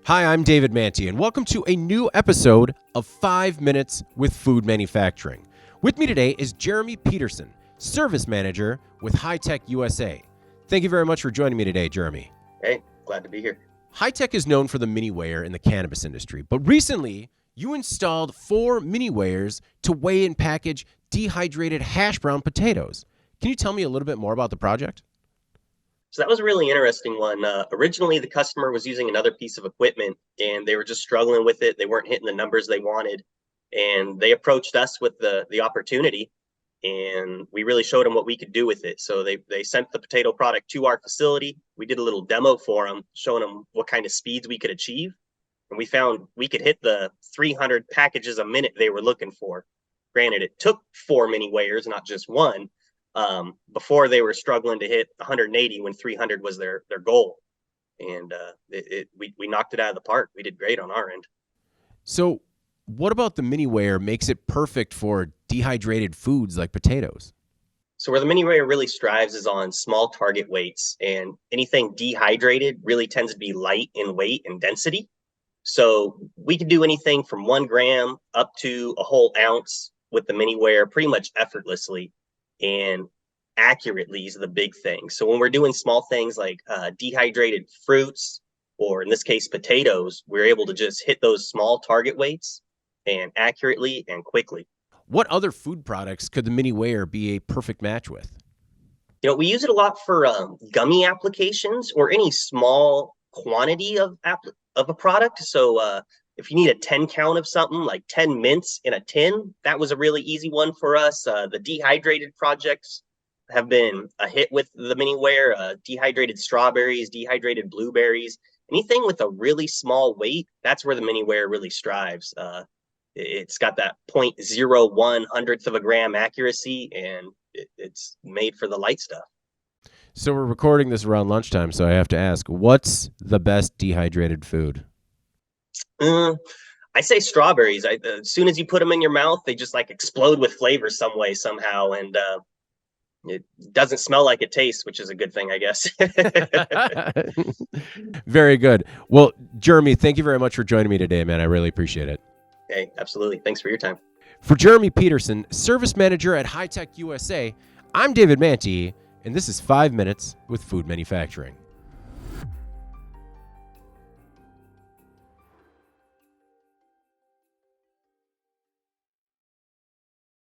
Hi, I'm David Manti, and welcome to a new episode of 5 Minutes with Food Manufacturing. With me today is Jeremy Peterson, Service Manager with Hightek USA. Thank you very much for joining me today, Jeremy. Hey, glad to be here. Hightek is known for the miniware in the cannabis industry, but recently you installed 4 miniwares to weigh and package dehydrated hash brown potatoes. Can you tell me a little bit more about the project? So that was a really interesting one. Originally, the customer was using another piece of equipment and they were just struggling with it. They weren't hitting the numbers they wanted. And they approached us with the opportunity, and we really showed them what we could do with it. So they sent the potato product to our facility. We did a little demo for them, showing them what kind of speeds we could achieve. And we found we could hit the 300 packages a minute they were looking for. Granted, it took 4 miniwares, not just one. Before they were struggling to hit 180 when 300 was their goal. And we knocked it out of the park. We did great on our end. So what about the miniware makes it perfect for dehydrated foods like potatoes? So where the miniware really strives is on small target weights, and anything dehydrated really tends to be light in weight and density. So we can do anything from 1 gram up to a whole ounce with the miniware pretty much effortlessly. And accurately is the big thing. So when we're doing small things like dehydrated fruits, or in this case, potatoes, we're able to just hit those small target weights and accurately and quickly. What other food products could the miniware be a perfect match with? We use it a lot for gummy applications or any small quantity of a product. So if you need a 10 count of something like 10 mints in a tin, that was a really easy one for us. The dehydrated projects have been a hit with the miniware. Dehydrated strawberries, dehydrated blueberries, anything with a really small weight, that's where the miniware really strives. It's got that 0.01 hundredth of a gram accuracy, and it's made for the light stuff. So we're recording this around lunchtime, so I have to ask, what's the best dehydrated food? I say strawberries. As soon as you put them in your mouth, they just like explode with flavor some way, somehow. And it doesn't smell like it tastes, which is a good thing, I guess. Very good. Well, Jeremy, thank you very much for joining me today, man. I really appreciate it. Hey, absolutely. Thanks for your time. For Jeremy Peterson, Service Manager at Hightek USA, I'm David Manti, and this is 5 Minutes with Food Manufacturing.